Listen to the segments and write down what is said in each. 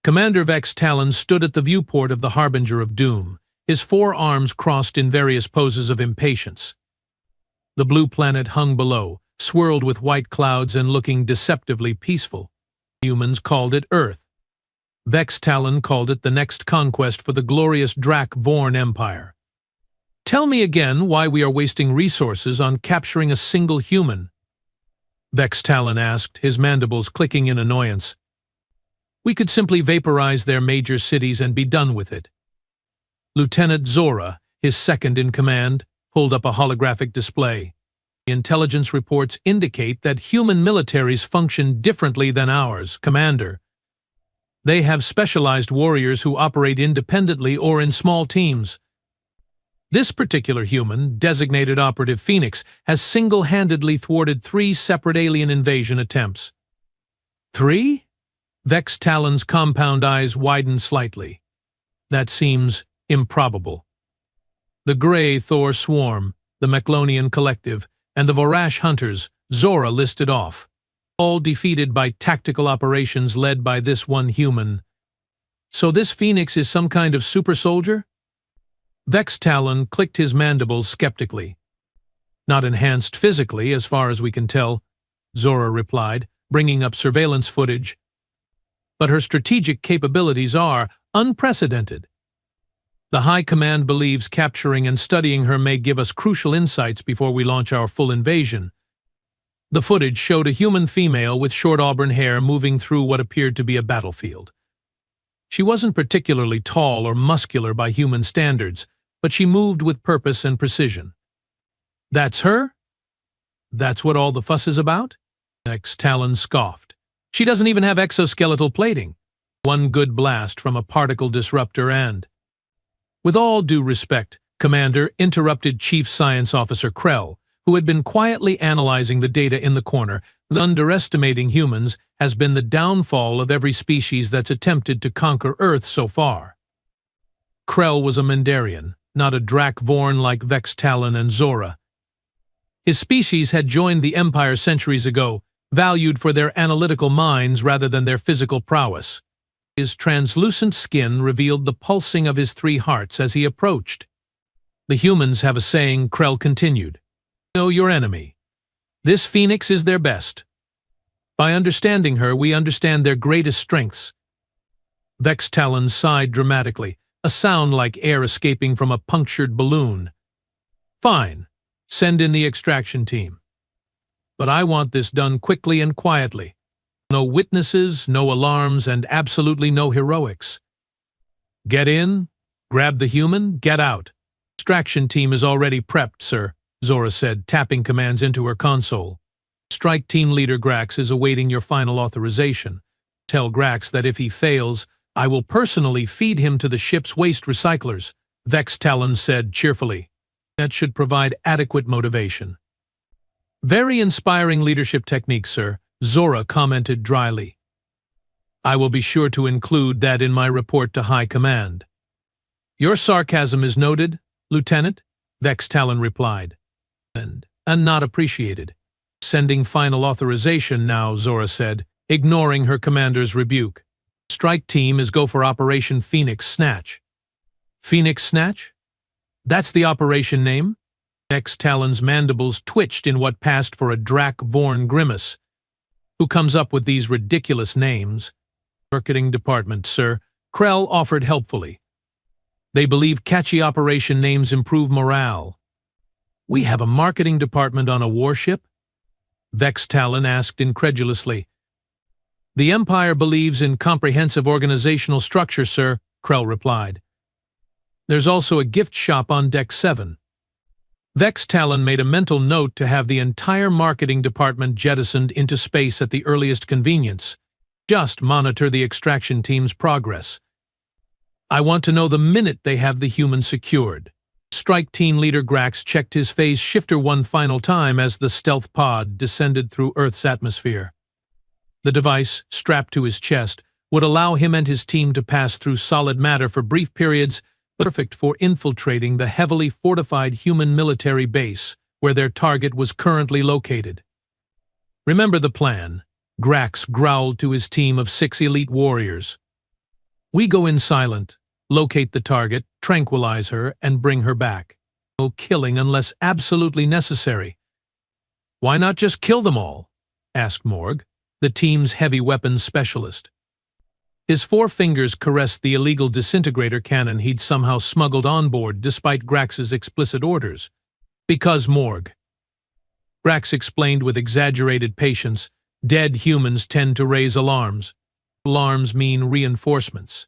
Commander Vex Talon stood at the viewport of the Harbinger of Doom, his four arms crossed in various poses of impatience. The blue planet hung below, swirled with white clouds and looking deceptively peaceful. Humans called it Earth. Vex Talon called it the next conquest for the glorious Drak-Vorn Empire. "Tell me again why we are wasting resources on capturing a single human," Vex Talon asked, his mandibles clicking in annoyance. "We could simply vaporize their major cities and be done with it." Lieutenant Zora, his second in command, pulled up a holographic display. "Intelligence reports indicate that human militaries function differently than ours, Commander. They have specialized warriors who operate independently or in small teams. This particular human, designated Operative Phoenix, has single-handedly thwarted 3 separate alien invasion attempts." 3? Vex Talon's compound eyes widened slightly. "That seems improbable. The Grey Thor Swarm, the Maclonian Collective, and the Vorash Hunters," Zora listed off, "all defeated by tactical operations led by this one human. So this Phoenix is some kind of super soldier?" Vex Talon clicked his mandibles skeptically. "Not enhanced physically, as far as we can tell," Zora replied, bringing up surveillance footage. "But her strategic capabilities are unprecedented. The High Command believes capturing and studying her may give us crucial insights before we launch our full invasion." The footage showed a human female with short auburn hair moving through what appeared to be a battlefield. She wasn't particularly tall or muscular by human standards, but she moved with purpose and precision. "That's her? That's what all the fuss is about?" Vex Talon scoffed. "She doesn't even have exoskeletal plating. One good blast from a particle disruptor and—" "With all due respect, Commander," interrupted Chief Science Officer Krell, who had been quietly analyzing the data in the corner, "underestimating humans has been the downfall of every species that's attempted to conquer Earth so far." Krell was a Mendarian, not a Drak-Vorn like Vex Talon and Zora. His species had joined the Empire centuries ago, valued for their analytical minds rather than their physical prowess. His translucent skin revealed the pulsing of his 3 hearts as he approached. "The humans have a saying," Krell continued. "Know your enemy. This Phoenix is their best. By understanding her, we understand their greatest strengths." Vex Talon sighed dramatically, a sound like air escaping from a punctured balloon. "Fine. Send in the extraction team. But I want this done quickly and quietly. No witnesses, no alarms, and absolutely no heroics. Get in, grab the human, get out." "Extraction team is already prepped, sir," Zora said, tapping commands into her console. "Strike Team Leader Grax is awaiting your final authorization. Tell Grax that if he fails, I will personally feed him to the ship's waste recyclers," Vex Talon said cheerfully. "That should provide adequate motivation." "Very inspiring leadership technique, sir," Zora commented dryly. "I will be sure to include that in my report to High Command." "Your sarcasm is noted, Lieutenant," Vex Talon replied. And not appreciated." "Sending final authorization now," Zora said, ignoring her commander's rebuke. "Strike team is go for Operation Phoenix Snatch." "Phoenix Snatch? That's the operation name?" Vex Talon's mandibles twitched in what passed for a Drak-Vorn grimace. "Who comes up with these ridiculous names?" "Marketing department, sir," Krell offered helpfully. "They believe catchy operation names improve morale." "We have a marketing department on a warship?" Vex Talon asked incredulously. "The Empire believes in comprehensive organizational structure, sir," Krell replied. "There's also a gift shop on Deck 7. Vex Talon made a mental note to have the entire marketing department jettisoned into space at the earliest convenience. Just monitor the extraction team's progress. "I want to know the minute they have the human secured." Strike Team Leader Grax checked his phase shifter one final time as the stealth pod descended through Earth's atmosphere. The device, strapped to his chest, would allow him and his team to pass through solid matter for brief periods, perfect for infiltrating the heavily fortified human military base where their target was currently located. "Remember the plan," Grax growled to his team of 6 elite warriors. We go in silent, locate the target, tranquilize her, and bring her back. No killing unless absolutely necessary. Why not just kill them all? Asked Morg, the team's heavy weapons specialist. His 4 fingers caressed the illegal disintegrator cannon he'd somehow smuggled on board despite Grax's explicit orders. Because Morg. Grax explained with exaggerated patience, dead humans tend to raise alarms. Alarms mean reinforcements.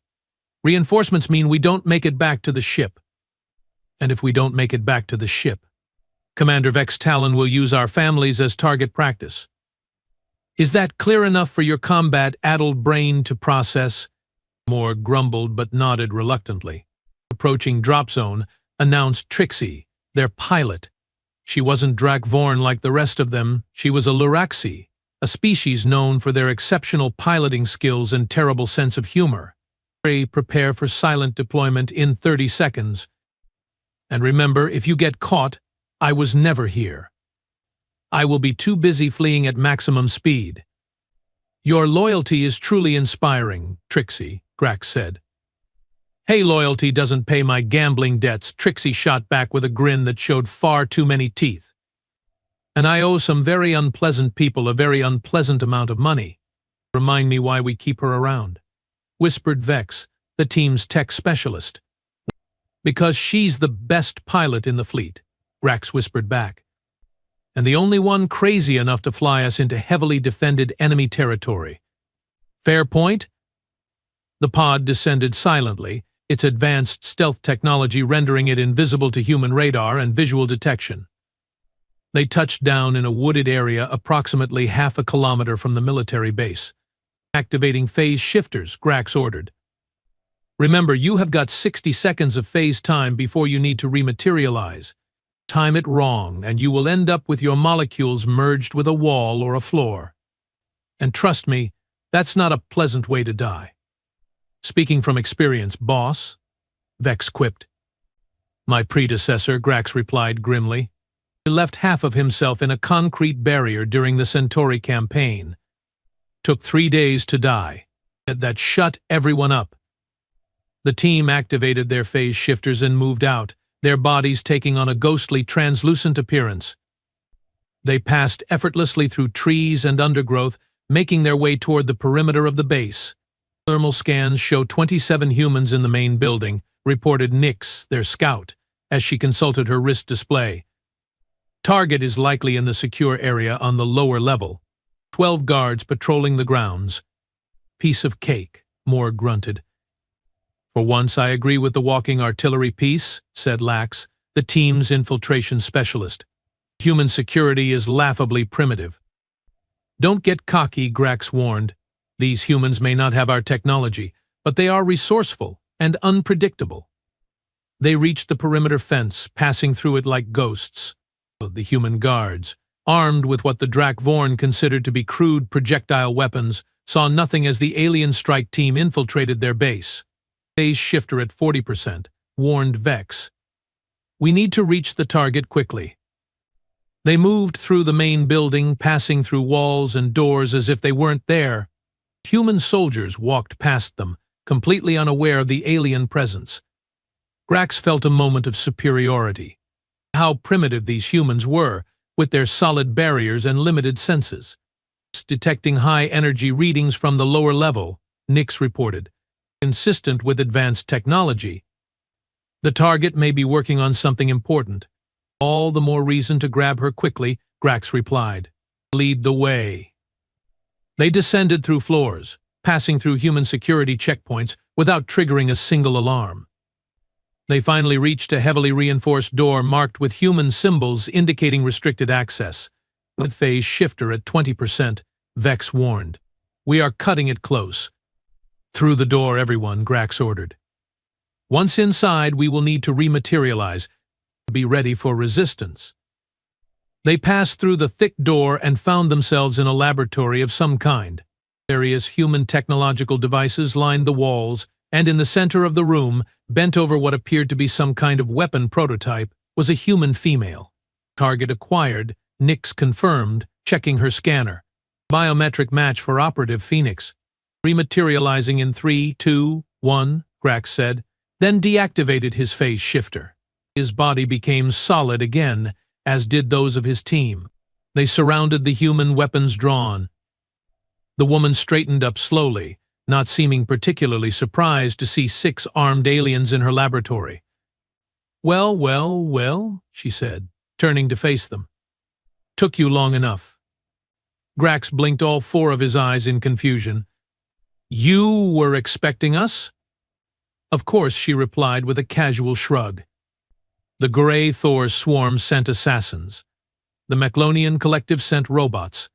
Reinforcements mean we don't make it back to the ship. And if we don't make it back to the ship, Commander Vex Talon will use our families as target practice. Is that clear enough for your combat-addled brain to process? Morg grumbled but nodded reluctantly. Approaching drop zone, announced Trixie, their pilot. She wasn't Drakvorn like the rest of them, she was a Luraxi, a species known for their exceptional piloting skills and terrible sense of humor. Prepare for silent deployment in 30 seconds. And remember, if you get caught, I was never here. I will be too busy fleeing at maximum speed. Your loyalty is truly inspiring, Trixie, Grax said. Hey, loyalty doesn't pay my gambling debts, Trixie shot back with a grin that showed far too many teeth. And I owe some very unpleasant people a very unpleasant amount of money. Remind me why we keep her around, whispered Vex, the team's tech specialist. Because she's the best pilot in the fleet, Grax whispered back. And the only one crazy enough to fly us into heavily defended enemy territory. Fair point? The pod descended silently, its advanced stealth technology rendering it invisible to human radar and visual detection. They touched down in a wooded area approximately half a kilometer from the military base. Activating phase shifters, Grax ordered. Remember, you have got 60 seconds of phase time before you need to rematerialize. Time it wrong, and you will end up with your molecules merged with a wall or a floor. And trust me, that's not a pleasant way to die. Speaking from experience, boss, Vex quipped. My predecessor, Grax replied grimly. He left half of himself in a concrete barrier during the Centauri campaign. Took 3 days to die. That shut everyone up. The team activated their phase shifters and moved out, their bodies taking on a ghostly, translucent appearance. They passed effortlessly through trees and undergrowth, making their way toward the perimeter of the base. Thermal scans show 27 humans in the main building, reported Nyx, their scout, as she consulted her wrist display. Target is likely in the secure area on the lower level. 12 guards patrolling the grounds. Piece of cake, Morg grunted. For once I agree with the walking artillery piece, said Lax, the team's infiltration specialist. Human security is laughably primitive. Don't get cocky, Grax warned. These humans may not have our technology, but they are resourceful and unpredictable. They reached the perimeter fence, passing through it like ghosts. The human guards, armed with what the Drakvorn considered to be crude projectile weapons, saw nothing as the alien strike team infiltrated their base. Phase shifter at 40%, warned Vex. We need to reach the target quickly. They moved through the main building, passing through walls and doors as if they weren't there. Human soldiers walked past them, completely unaware of the alien presence. Grax felt a moment of superiority. How primitive these humans were, with their solid barriers and limited senses. Detecting high-energy readings from the lower level, Nyx reported. Consistent with advanced technology. The target may be working on something important. All the more reason to grab her quickly, Grax replied. Lead the way. They descended through floors, passing through human security checkpoints without triggering a single alarm. They finally reached a heavily reinforced door marked with human symbols indicating restricted access. Phase shifter at 20%, Vex warned. We are cutting it close. Through the door, everyone, Grax ordered. Once inside, we will need to rematerialize. Be ready for resistance. They passed through the thick door and found themselves in a laboratory of some kind. Various human technological devices lined the walls, and in the center of the room, bent over what appeared to be some kind of weapon prototype, was a human female. Target acquired, Nyx confirmed, checking her scanner. Biometric match for Operative Phoenix. Rematerializing in 3, 2, 1, Grax said, then deactivated his phase shifter. His body became solid again, as did those of his team. They surrounded the human, weapons drawn. The woman straightened up slowly, not seeming particularly surprised to see 6 armed aliens in her laboratory. "Well, well, well," she said, turning to face them. "Took you long enough." Grax blinked all 4 of his eyes in confusion. "You were expecting us?" "Of course," she replied with a casual shrug. The Grey Thor swarm sent assassins. The Maclonian collective sent robots.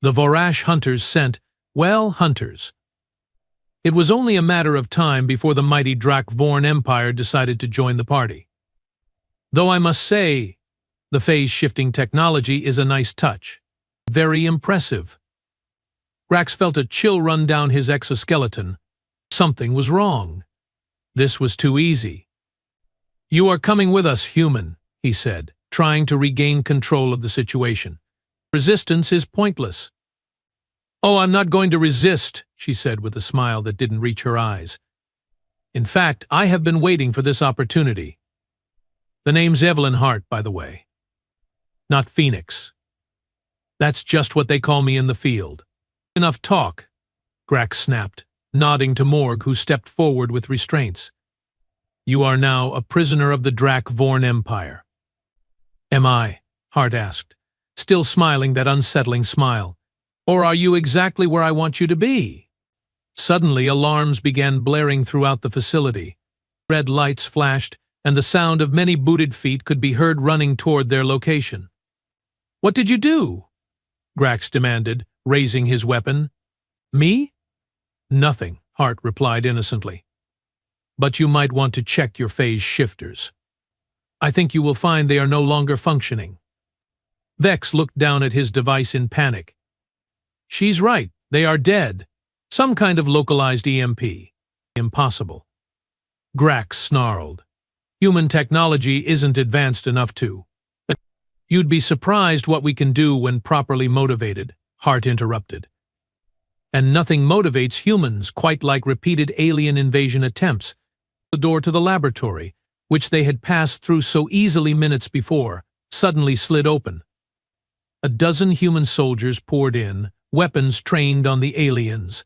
The Vorash hunters sent, well, hunters. It was only a matter of time before the mighty Drak-Vorn Empire decided to join the party. Though I must say, the phase-shifting technology is a nice touch. Very impressive. Grax felt a chill run down his exoskeleton. Something was wrong. This was too easy. "You are coming with us, human," he said, trying to regain control of the situation. "Resistance is pointless." "Oh, I'm not going to resist," she said with a smile that didn't reach her eyes. "In fact, I have been waiting for this opportunity. The name's Evelyn Hart, by the way. Not Phoenix. That's just what they call me in the field." "Enough talk," Grax snapped, nodding to Morg, who stepped forward with restraints. "You are now a prisoner of the Drak-Vorn Empire." "Am I?" Hart asked, still smiling that unsettling smile. "Or are you exactly where I want you to be?" Suddenly, alarms began blaring throughout the facility. Red lights flashed, and the sound of many booted feet could be heard running toward their location. "What did you do?" Grax demanded, raising his weapon. "Me? Nothing," Hart replied innocently. "But you might want to check your phase shifters. I think you will find they are no longer functioning." Vex looked down at his device in panic. "She's right, they are dead. Some kind of localized EMP. Impossible." Grax snarled. "Human technology isn't advanced enough to." "You'd be surprised what we can do when properly motivated," Hart interrupted. "And nothing motivates humans quite like repeated alien invasion attempts." The door to the laboratory, which they had passed through so easily minutes before, suddenly slid open. A dozen human soldiers poured in, weapons trained on the aliens.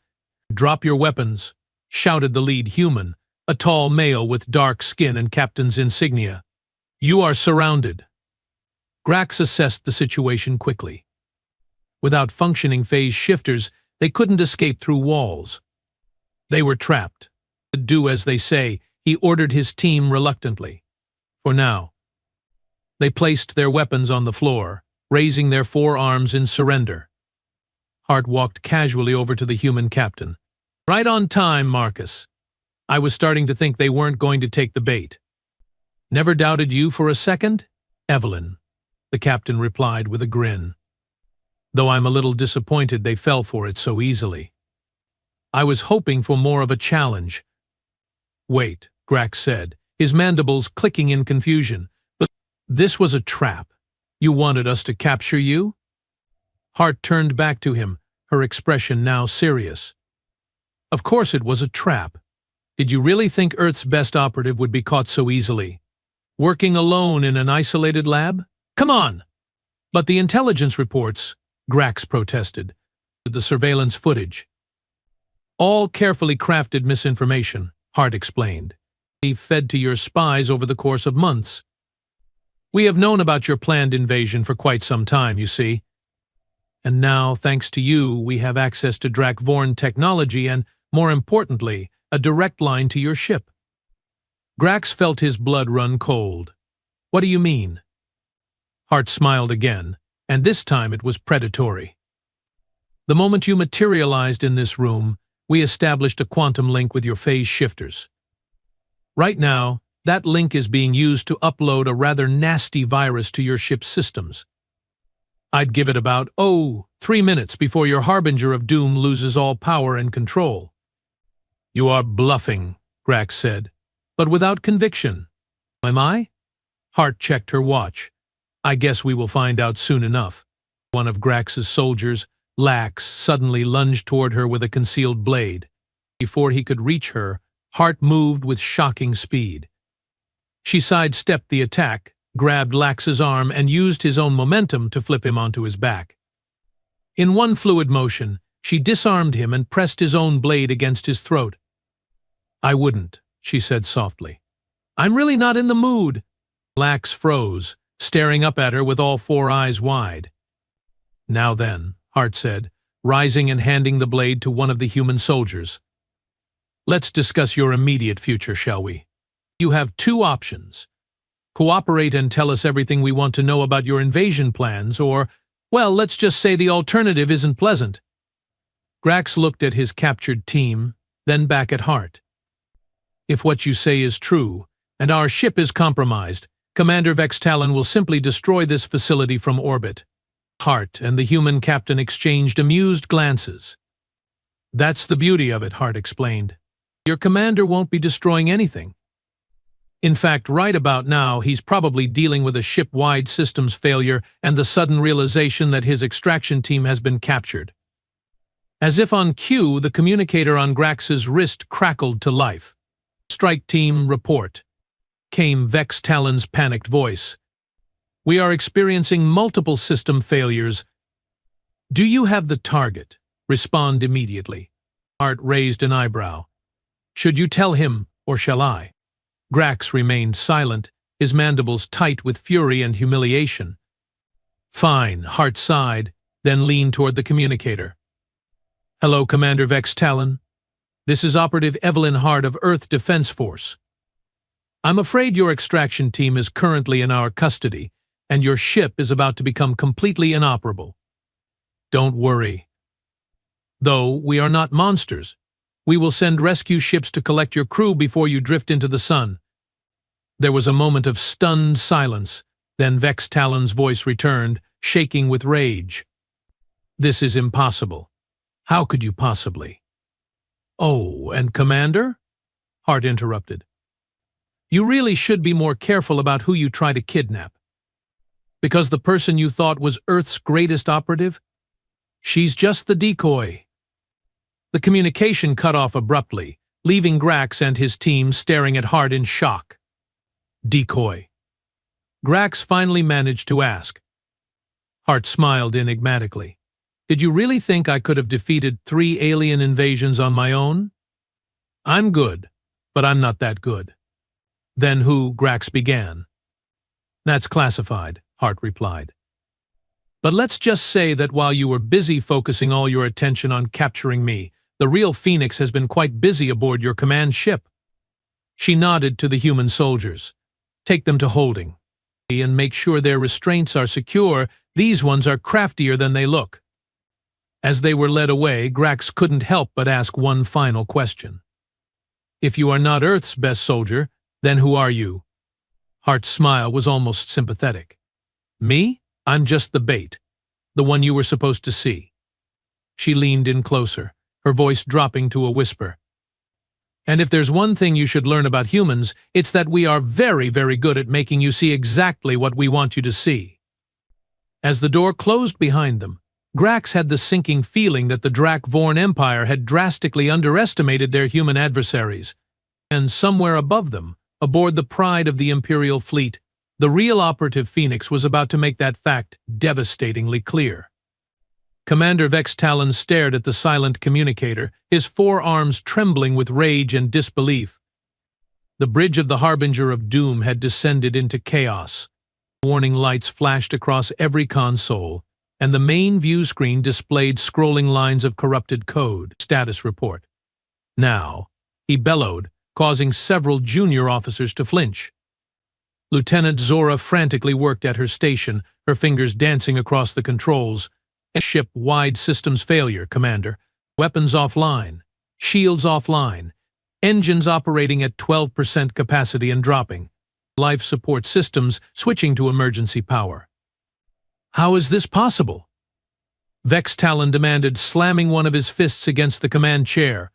"Drop your weapons," shouted the lead human, a tall male with dark skin and captain's insignia. "You are surrounded." Grax assessed the situation quickly. Without functioning phase shifters, they couldn't escape through walls. They were trapped. "Do as they say," he ordered his team reluctantly. For now. They placed their weapons on the floor, raising their forearms in surrender. Hart walked casually over to the human captain. "Right on time, Marcus. I was starting to think they weren't going to take the bait." "Never doubted you for a second, Evelyn," the captain replied with a grin. "Though I'm a little disappointed they fell for it so easily. I was hoping for more of a challenge." "Wait," Grax said, his mandibles clicking in confusion. "But this was a trap. You wanted us to capture you?" Hart turned back to him, her expression now serious. "Of course it was a trap. Did you really think Earth's best operative would be caught so easily? Working alone in an isolated lab? Come on!" "But the intelligence reports," Grax protested. "The surveillance footage." "All carefully crafted misinformation," Hart explained. "He fed to your spies over the course of months. We have known about your planned invasion for quite some time, you see. And now, thanks to you, we have access to Drak-Vorn technology and, more importantly, a direct line to your ship." Grax felt his blood run cold. "What do you mean?" Hart smiled again, and this time it was predatory. "The moment you materialized in this room, we established a quantum link with your phase shifters. Right now, that link is being used to upload a rather nasty virus to your ship's systems. I'd give it about, 3 minutes before your Harbinger of Doom loses all power and control." "You are bluffing," Grax said, but without conviction. "Am I?" Hart checked her watch. "I guess we will find out soon enough." One of Grax's soldiers, Lax, suddenly lunged toward her with a concealed blade. Before he could reach her, Hart moved with shocking speed. She sidestepped the attack, grabbed Lax's arm, and used his own momentum to flip him onto his back. In one fluid motion, she disarmed him and pressed his own blade against his throat. "I wouldn't," she said softly. "I'm really not in the mood." Lax froze, staring up at her with all four eyes wide. "Now then," Hart said, rising and handing the blade to one of the human soldiers. "Let's discuss your immediate future, shall we? You have two options. Cooperate and tell us everything we want to know about your invasion plans, or, well, let's just say the alternative isn't pleasant." Grax looked at his captured team, then back at Hart. "If what you say is true, and our ship is compromised, Commander Vextalon will simply destroy this facility from orbit." Hart and the human captain exchanged amused glances. "That's the beauty of it," Hart explained. "Your commander won't be destroying anything. In fact, right about now, he's probably dealing with a ship-wide systems failure and the sudden realization that his extraction team has been captured." As if on cue, the communicator on Grax's wrist crackled to life. "Strike team, report," came Vextalon's panicked voice. "We are experiencing multiple system failures. Do you have the target? Respond immediately." Hart raised an eyebrow. "Should you tell him, or shall I?" Grax remained silent, his mandibles tight with fury and humiliation. "Fine," Hart sighed, then leaned toward the communicator. "Hello, Commander Vextalon. This is Operative Evelyn Hart of Earth Defense Force. I'm afraid your extraction team is currently in our custody, and your ship is about to become completely inoperable. Don't worry. Though we are not monsters, we will send rescue ships to collect your crew before you drift into the sun." There was a moment of stunned silence, then Vextalon's voice returned, shaking with rage. "This is impossible. How could you possibly?" "Oh, and Commander?" Hart interrupted. "You really should be more careful about who you try to kidnap. Because the person you thought was Earth's greatest operative? She's just the decoy." The communication cut off abruptly, leaving Grax and his team staring at Hart in shock. "Decoy?" Grax finally managed to ask. Hart smiled enigmatically. "Did you really think I could have defeated 3 alien invasions on my own? I'm good, but I'm not that good." "Then who?" Grax began. "That's classified," Hart replied. "But let's just say that while you were busy focusing all your attention on capturing me, the real Phoenix has been quite busy aboard your command ship." She nodded to the human soldiers. "Take them to holding, and make sure their restraints are secure. These ones are craftier than they look." As they were led away, Grax couldn't help but ask one final question. "If you are not Earth's best soldier, then who are you?" Hart's smile was almost sympathetic. "Me? I'm just the bait, the one you were supposed to see." She leaned in closer, her voice dropping to a whisper. "And if there's one thing you should learn about humans, it's that we are very, very good at making you see exactly what we want you to see." As the door closed behind them, Grax had the sinking feeling that the Drak-Vorn Empire had drastically underestimated their human adversaries. And somewhere above them, aboard the pride of the Imperial fleet, the real operative Phoenix was about to make that fact devastatingly clear. Commander Vextalon stared at the silent communicator, his forearms trembling with rage and disbelief. The bridge of the Harbinger of Doom had descended into chaos. Warning lights flashed across every console, and the main view screen displayed scrolling lines of corrupted code. "Status report." "Now," he bellowed, causing several junior officers to flinch. Lieutenant Zora frantically worked at her station, her fingers dancing across the controls. "Ship-wide systems failure, Commander. Weapons offline. Shields offline. Engines operating at 12% capacity and dropping. Life support systems switching to emergency power." "How is this possible?" Vextalon demanded, slamming one of his fists against the command chair.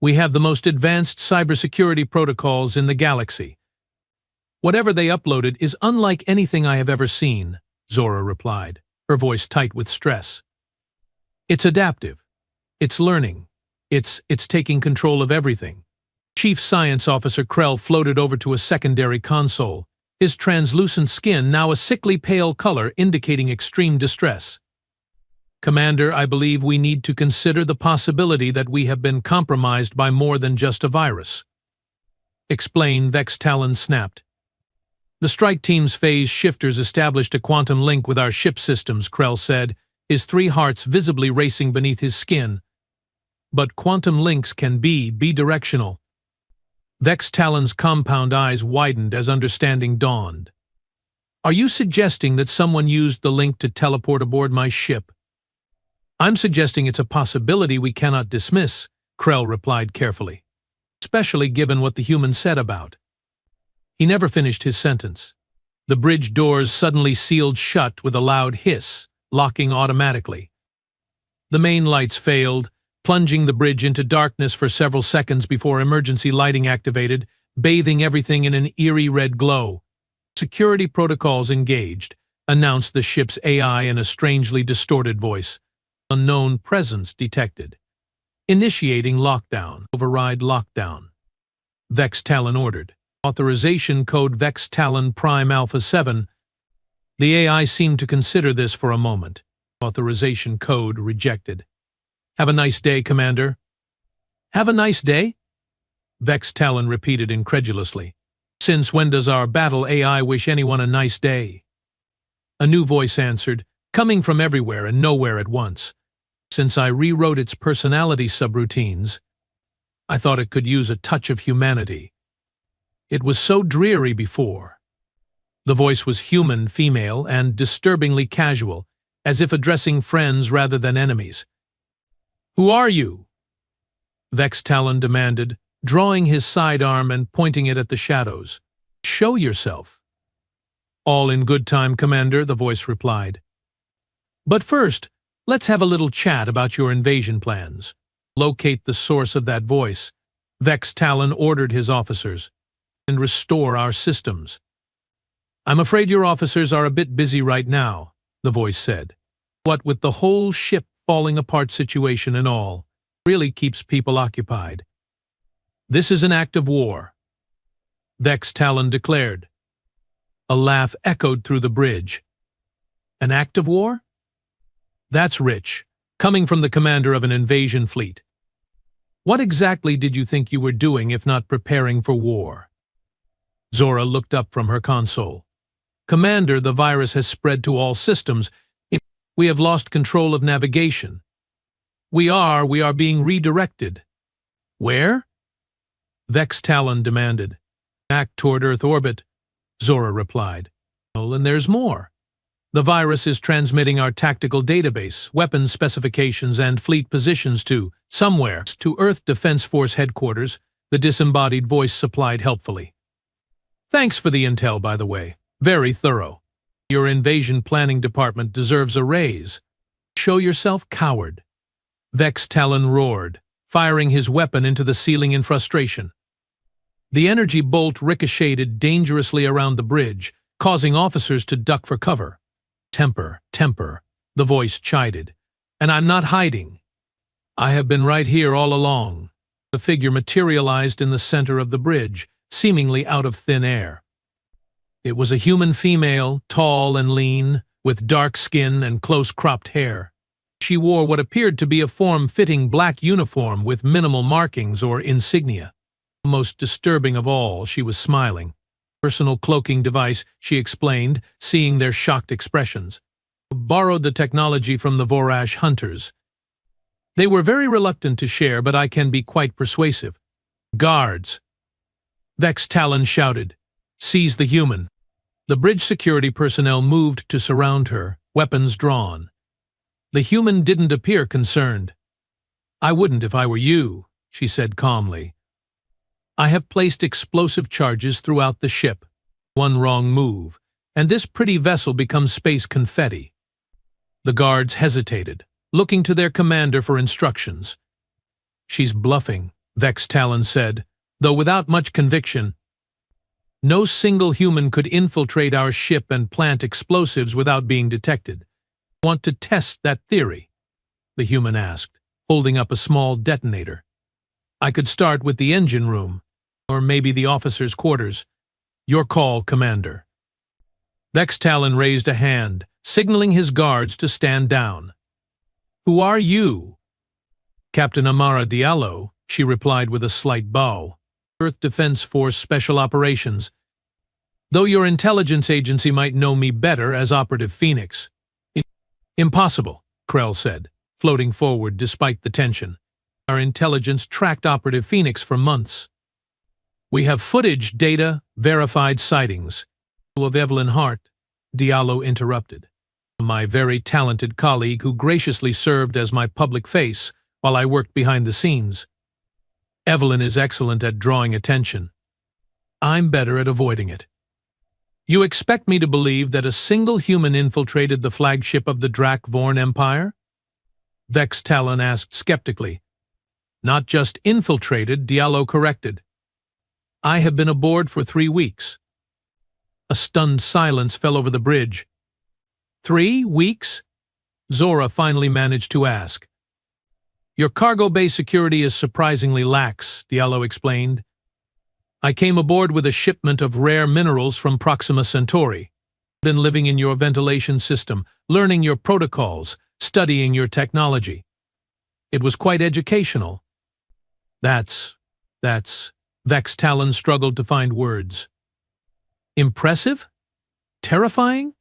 "We have the most advanced cybersecurity protocols in the galaxy. Whatever they uploaded is unlike anything I have ever seen," Zora replied, her voice tight with stress. "It's adaptive. It's learning. It's taking control of everything. Chief Science Officer Krell floated over to a secondary console, his translucent skin now a sickly pale color indicating extreme distress. Commander, I believe we need to consider the possibility that we have been compromised by more than just a virus. Explain, Vex Talon snapped. The strike team's phase shifters established a quantum link with our ship systems, Krell said, his 3 hearts visibly racing beneath his skin. But quantum links can be bidirectional. Vex Talon's compound eyes widened as understanding dawned. Are you suggesting that someone used the link to teleport aboard my ship? I'm suggesting it's a possibility we cannot dismiss, Krell replied carefully, especially given what the human said about. He never finished his sentence. The bridge doors suddenly sealed shut with a loud hiss, locking automatically. The main lights failed, plunging the bridge into darkness for several seconds before emergency lighting activated, bathing everything in an eerie red glow. Security protocols engaged, announced the ship's AI in a strangely distorted voice. Unknown presence detected. Initiating lockdown. Override lockdown. Vex Talon ordered. Authorization code Vex Talon Prime Alpha 7. The AI seemed to consider this for a moment. Authorization code rejected. Have a nice day, Commander. Have a nice day? Vex Talon repeated incredulously. Since when does our battle AI wish anyone a nice day? A new voice answered, coming from everywhere and nowhere at once. Since I rewrote its personality subroutines, I thought it could use a touch of humanity. It was so dreary before. The voice was human, female, and disturbingly casual, as if addressing friends rather than enemies. Who are you? Vex Talon demanded, drawing his sidearm and pointing it at the shadows. Show yourself. All in good time, Commander, the voice replied. But first, let's have a little chat about your invasion plans. Locate the source of that voice, Vex Talon ordered his officers, and restore our systems. I'm afraid your officers are a bit busy right now, the voice said. What with the whole ship falling apart situation and all, really keeps people occupied. This is an act of war, Vex Talon declared. A laugh echoed through the bridge. An act of war? That's rich, coming from the commander of an invasion fleet. What exactly did you think you were doing if not preparing for war? Zora looked up from her console. Commander, the virus has spread to all systems. We have lost control of navigation. We are being redirected. Where? Vex Talon demanded. Back toward Earth orbit, Zora replied. Oh, and there's more. The virus is transmitting our tactical database, weapons specifications, and fleet positions to Earth Defense Force headquarters, the disembodied voice supplied helpfully. Thanks for the intel, by the way. Very thorough. Your invasion planning department deserves a raise. Show yourself, coward. Vex Talon roared, firing his weapon into the ceiling in frustration. The energy bolt ricocheted dangerously around the bridge, causing officers to duck for cover. Temper, the voice chided. And I'm not hiding. I have been right here all along. The figure materialized in the center of the bridge, seemingly out of thin air. It was a human female, tall and lean, with dark skin and close-cropped hair. She wore what appeared to be a form-fitting black uniform with minimal markings or insignia. Most disturbing of all, she was smiling. Personal cloaking device, she explained, seeing their shocked expressions. Borrowed the technology from the Vorash hunters. They were very reluctant to share, but I can be quite persuasive. Guards! Vex Talon shouted. Seize the human. The bridge security personnel moved to surround her, weapons drawn. The human didn't appear concerned. I wouldn't if I were you, she said calmly. I have placed explosive charges throughout the ship. One wrong move, and this pretty vessel becomes space confetti. The guards hesitated, looking to their commander for instructions. She's bluffing, Vex Talon said, though without much conviction. No single human could infiltrate our ship and plant explosives without being detected. Want to test that theory? The human asked, holding up a small detonator. I could start with the engine room, or maybe the officers' quarters. Your call, Commander. Vex Talon raised a hand, signaling his guards to stand down. Who are you? Captain Amara Diallo, she replied with a slight bow. Earth Defense Force Special Operations. Though your intelligence agency might know me better as Operative Phoenix. Impossible, Krell said, floating forward despite the tension. Our intelligence tracked Operative Phoenix for months. We have footage, data, verified sightings. Of Evelyn Hart, Diallo interrupted. My very talented colleague who graciously served as my public face while I worked behind the scenes. Evelyn is excellent at drawing attention. I'm better at avoiding it. You expect me to believe that a single human infiltrated the flagship of the Drak-Vorn Empire? Vex Talon asked skeptically. Not just infiltrated, Diallo corrected. I have been aboard for 3 weeks. A stunned silence fell over the bridge. 3 weeks? Zora finally managed to ask. Your cargo bay security is surprisingly lax, Diallo explained. I came aboard with a shipment of rare minerals from Proxima Centauri. Been living in your ventilation system, learning your protocols, studying your technology. It was quite educational. That's... Vex Talon struggled to find words. Impressive? Terrifying?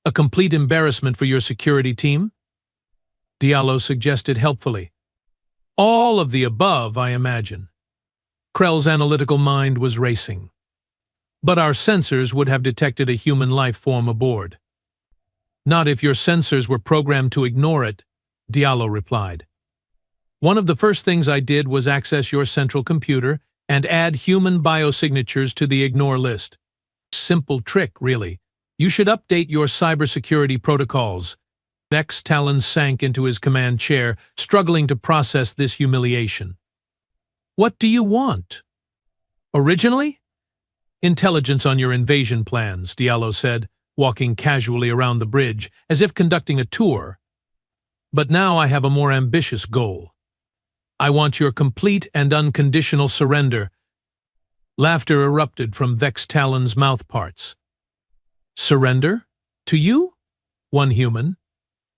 A complete embarrassment for your security team? Diallo suggested helpfully. All of the above, I imagine. Krell's analytical mind was racing. But our sensors would have detected a human life form aboard. Not if your sensors were programmed to ignore it, Diallo replied. One of the first things I did was access your central computer and add human biosignatures to the ignore list. Simple trick, really. You should update your cybersecurity protocols. Vex Talon sank into his command chair, struggling to process this humiliation. What do you want? Originally? Intelligence on your invasion plans, Diallo said, walking casually around the bridge, as if conducting a tour. But now I have a more ambitious goal. I want your complete and unconditional surrender. Laughter erupted from Vex Talon's mouthparts. Surrender? To you? One human.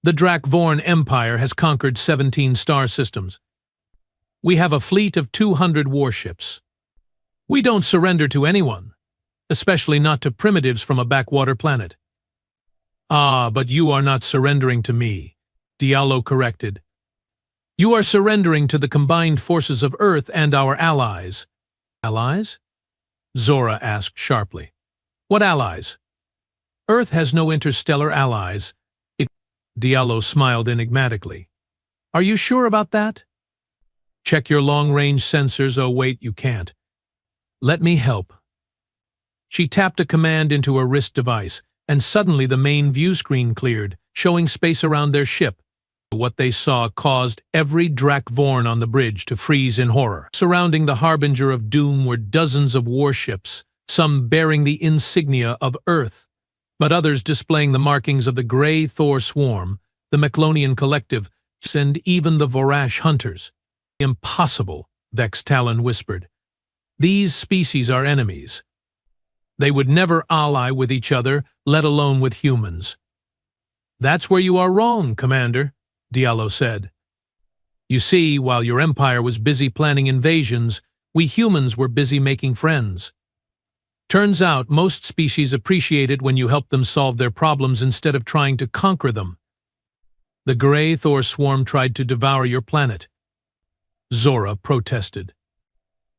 The Drak-Vorn Empire has conquered 17 star systems. We have a fleet of 200 warships. We don't surrender to anyone, especially not to primitives from a backwater planet. Ah, but you are not surrendering to me, Diallo corrected. You are surrendering to the combined forces of Earth and our allies. Allies? Zora asked sharply. What allies? Earth has no interstellar allies. Diallo smiled enigmatically. Are you sure about that? Check your long-range sensors. Oh wait, you can't. Let me help. She tapped a command into her wrist device, and suddenly the main view screen cleared, showing space around their ship. What they saw caused every Drak-Vorn on the bridge to freeze in horror. Surrounding the Harbinger of Doom were dozens of warships, some bearing the insignia of Earth, but others displaying the markings of the Grey Thor Swarm, the Meclonian Collective, and even the Vorash Hunters. Impossible, Vex Talon whispered. These species are enemies. They would never ally with each other, let alone with humans. That's where you are wrong, Commander, Diallo said. You see, while your empire was busy planning invasions, we humans were busy making friends. Turns out most species appreciate it when you help them solve their problems instead of trying to conquer them. The Grey Thor Swarm tried to devour your planet. Zora protested.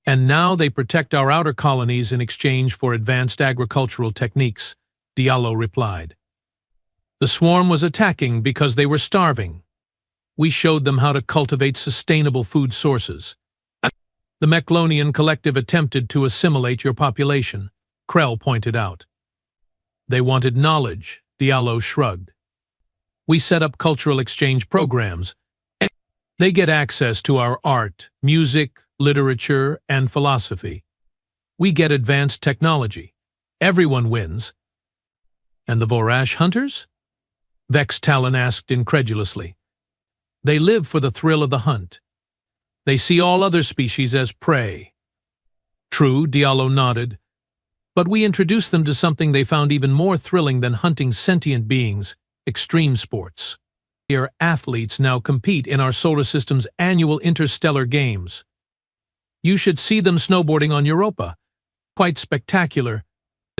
And now they protect our outer colonies in exchange for advanced agricultural techniques, Diallo replied. The swarm was attacking because they were starving. We showed them how to cultivate sustainable food sources. The Meclonian Collective attempted to assimilate your population, Krell pointed out. They wanted knowledge, Diallo shrugged. We set up cultural exchange programs. They get access to our art, music, literature, and philosophy. We get advanced technology. Everyone wins. And the Vorash Hunters? Vex Talon asked incredulously. They live for the thrill of the hunt. They see all other species as prey. True, Diallo nodded. But we introduced them to something they found even more thrilling than hunting sentient beings: extreme sports. Our athletes now compete in our solar system's annual interstellar games. You should see them snowboarding on Europa. Quite spectacular.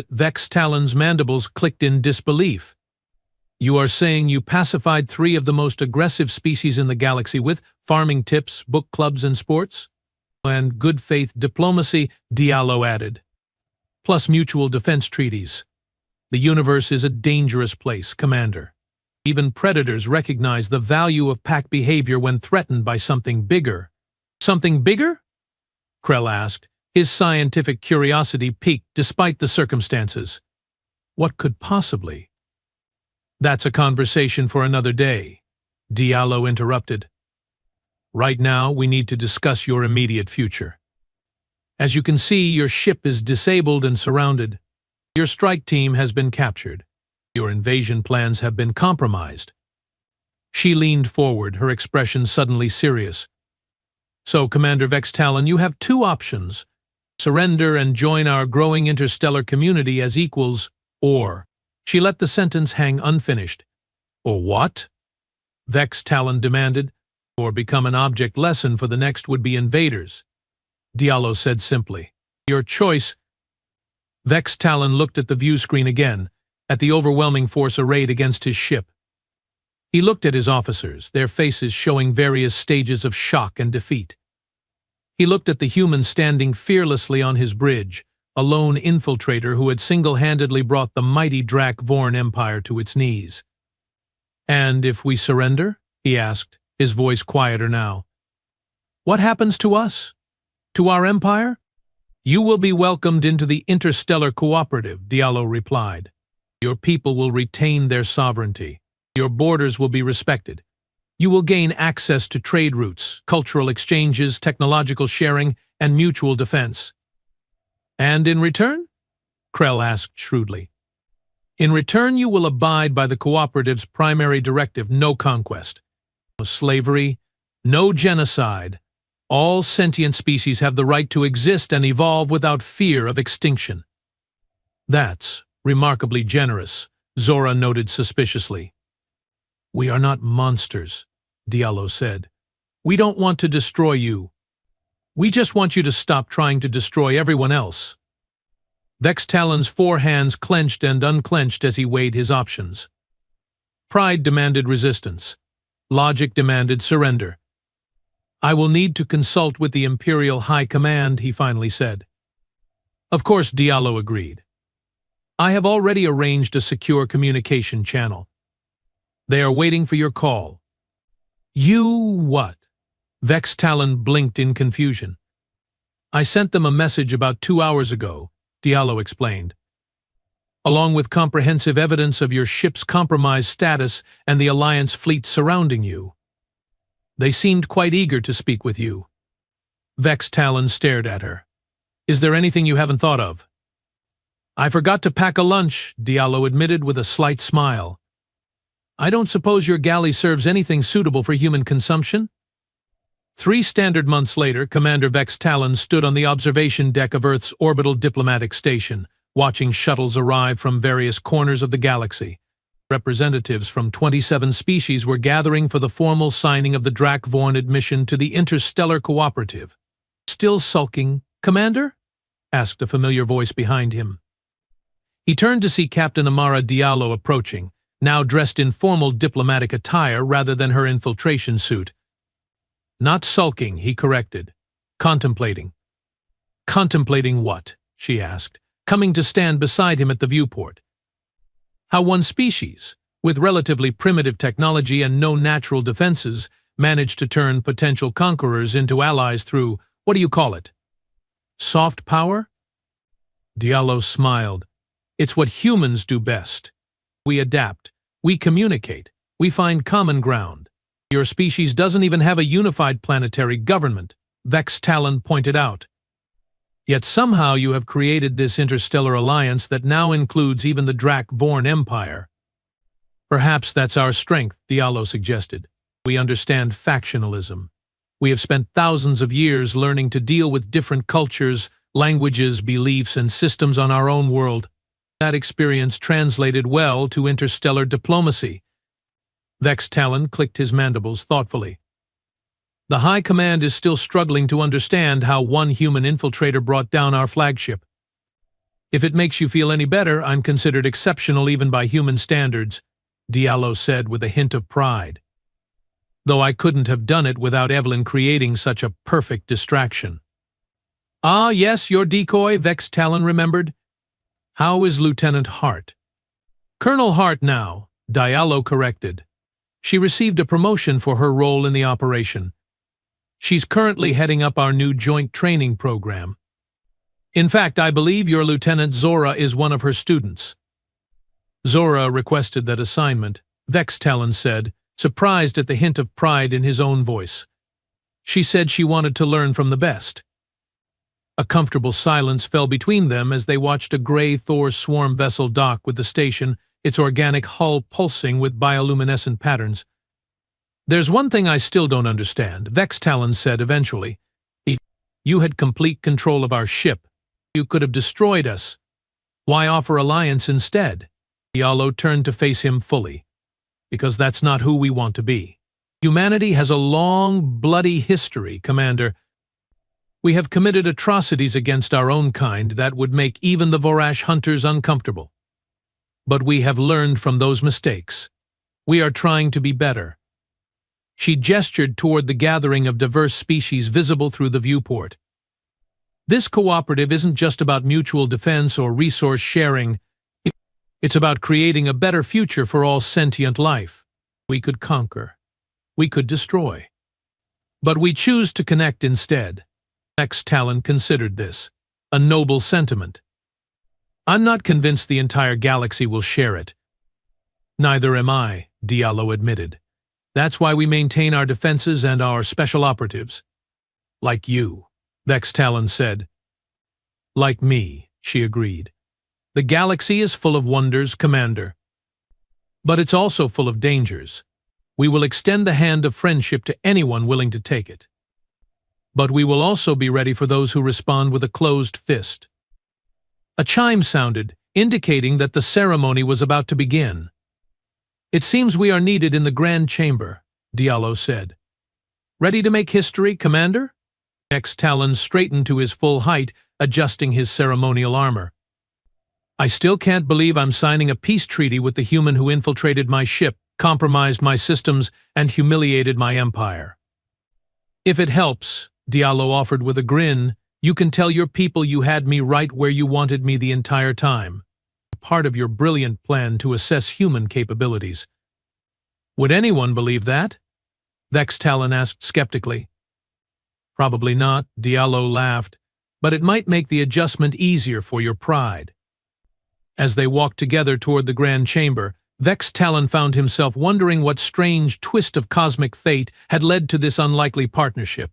Vex Talon's mandibles clicked in disbelief. You are saying you pacified 3 of the most aggressive species in the galaxy with farming tips, book clubs, and sports? And good faith diplomacy, Diallo added. Plus mutual defense treaties. The universe is a dangerous place, Commander. Even predators recognize the value of pack behavior when threatened by something bigger. Something bigger? Krell asked, his scientific curiosity piqued despite the circumstances. What could possibly? That's a conversation for another day, Diallo interrupted. Right now, we need to discuss your immediate future. As you can see, your ship is disabled and surrounded. Your strike team has been captured. Your invasion plans have been compromised. She leaned forward, her expression suddenly serious. So, Commander Vex Talon, you have 2 options. Surrender and join our growing interstellar community as equals, or... She let the sentence hang unfinished. Or what? Vex Talon demanded. Or become an object lesson for the next would-be invaders. Diallo said simply. Your choice. Vex Talon looked at the view screen again, at the overwhelming force arrayed against his ship. He looked at his officers, their faces showing various stages of shock and defeat. He looked at the human standing fearlessly on his bridge, a lone infiltrator who had single-handedly brought the mighty Drak-Vorn Empire to its knees. And if we surrender? He asked, his voice quieter now. What happens to us? To our empire? You will be welcomed into the Interstellar Cooperative, Diallo replied. Your people will retain their sovereignty. Your borders will be respected. You will gain access to trade routes, cultural exchanges, technological sharing, and mutual defense. And in return? Krell asked shrewdly. In return, you will abide by the Cooperative's primary directive: no conquest, no slavery, no genocide. All sentient species have the right to exist and evolve without fear of extinction. That's remarkably generous, Zora noted suspiciously. We are not monsters, Diallo said. We don't want to destroy you. We just want you to stop trying to destroy everyone else. Vex Talon's 4 hands clenched and unclenched as he weighed his options. Pride demanded resistance. Logic demanded surrender. I will need to consult with the Imperial High Command, he finally said. Of course, Diallo agreed. I have already arranged a secure communication channel. They are waiting for your call. You what? Vex Talon blinked in confusion. I sent them a message about 2 hours ago, Diallo explained, along with comprehensive evidence of your ship's compromised status and the Alliance fleet surrounding you. They seemed quite eager to speak with you. Vex Talon stared at her. Is there anything you haven't thought of? I forgot to pack a lunch, Diallo admitted with a slight smile. I don't suppose your galley serves anything suitable for human consumption? 3 standard months later, Commander Vex Talon stood on the observation deck of Earth's orbital diplomatic station, watching shuttles arrive from various corners of the galaxy. Representatives from 27 species were gathering for the formal signing of the Drak-Vorn admission to the Interstellar Cooperative. Still sulking, Commander? Asked a familiar voice behind him. He turned to see Captain Amara Diallo approaching, now dressed in formal diplomatic attire rather than her infiltration suit. Not sulking, he corrected. Contemplating. Contemplating what? She asked, coming to stand beside him at the viewport. How one species, with relatively primitive technology and no natural defenses, managed to turn potential conquerors into allies through, what do you call it? Soft power? Diallo smiled. It's what humans do best. We adapt, we communicate, we find common ground. Your species doesn't even have a unified planetary government, Vex Talon pointed out. Yet somehow you have created this interstellar alliance that now includes even the Drak-Vorn Empire. Perhaps that's our strength, Diallo suggested. We understand factionalism. We have spent thousands of years learning to deal with different cultures, languages, beliefs, and systems on our own world. That experience translated well to interstellar diplomacy. Vex Talon clicked his mandibles thoughtfully. The High Command is still struggling to understand how one human infiltrator brought down our flagship. If it makes you feel any better, I'm considered exceptional even by human standards, Diallo said with a hint of pride. Though I couldn't have done it without Evelyn creating such a perfect distraction. Ah, yes, your Decoy, Vex Talon remembered. How is Lieutenant Hart? Colonel Hart now, Diallo corrected. She received a promotion for her role in the operation. She's currently heading up our new joint training program. In fact, I believe your Lieutenant Zora is one of her students. Zora requested that assignment, Vex Talon said, surprised at the hint of pride in his own voice. She said she wanted to learn from the best. A comfortable silence fell between them as they watched a gray Thor swarm vessel dock with the station, its organic hull pulsing with bioluminescent patterns. There's one thing I still don't understand, Vex Talon said eventually. If you had complete control of our ship, you could have destroyed us. Why offer alliance instead? Diallo turned to face him fully. Because that's not who we want to be. Humanity has a long, bloody history, Commander. We have committed atrocities against our own kind that would make even the Vorash hunters uncomfortable. But we have learned from those mistakes. We are trying to be better. She gestured toward the gathering of diverse species visible through the viewport. This cooperative isn't just about mutual defense or resource sharing. It's about creating a better future for all sentient life. We could conquer. We could destroy. But we choose to connect instead. Vex Talon considered this a noble sentiment. I'm not convinced the entire galaxy will share it. Neither am I, Diallo admitted. That's why we maintain our defenses and our special operatives. Like you, Vex Talon said. Like me, she agreed. The galaxy is full of wonders, Commander. But it's also full of dangers. We will extend the hand of friendship to anyone willing to take it. But we will also be ready for those who respond with a closed fist. A chime sounded, indicating that the ceremony was about to begin. It seems we are needed in the Grand Chamber, Diallo said. Ready to make history, Commander? Vex Talon straightened to his full height, adjusting his ceremonial armor. I still can't believe I'm signing a peace treaty with the human who infiltrated my ship, compromised my systems, and humiliated my empire. If it helps, Diallo offered with a grin, you can tell your people you had me right where you wanted me the entire time. Part of your brilliant plan to assess human capabilities. Would anyone believe that? Vex Talon asked skeptically. Probably not, Diallo laughed, but it might make the adjustment easier for your pride. As they walked together toward the Grand Chamber, Vex Talon found himself wondering what strange twist of cosmic fate had led to this unlikely partnership.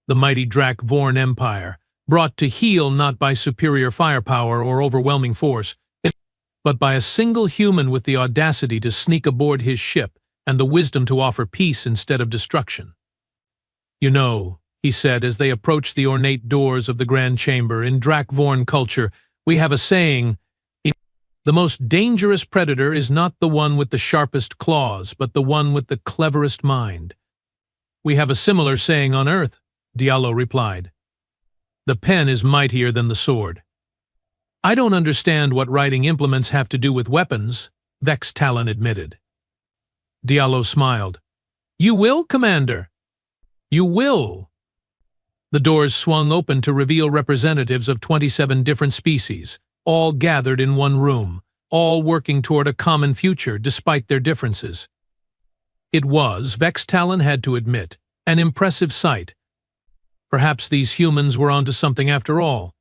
The mighty Drak Vorn Empire, brought to heel not by superior firepower or overwhelming force, but by a single human with the audacity to sneak aboard his ship and the wisdom to offer peace instead of destruction. You know, he said as they approached the ornate doors of the Grand Chamber, in Drak Vorn culture, we have a saying, the most dangerous predator is not the one with the sharpest claws, but the one with the cleverest mind. We have a similar saying on Earth, Diallo replied. The pen is mightier than the sword. I don't understand what writing implements have to do with weapons, Vex Talon admitted. Diallo smiled. You will, Commander. You will. The doors swung open to reveal representatives of 27 different species, all gathered in one room, all working toward a common future despite their differences. It was, Vex Talon had to admit, an impressive sight. Perhaps these humans were onto something after all.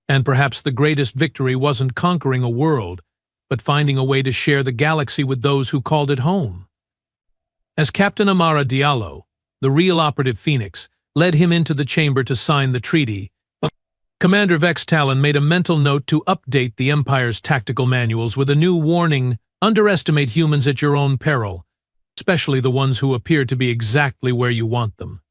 And perhaps the greatest victory wasn't conquering a world, but finding a way to share the galaxy with those who called it home. As Captain Amara Diallo, the real operative Phoenix, led him into the chamber to sign the treaty, Commander Vex Talon made a mental note to update the Empire's tactical manuals with a new warning, underestimate humans at your own peril. especially the ones who appear to be exactly where you want them.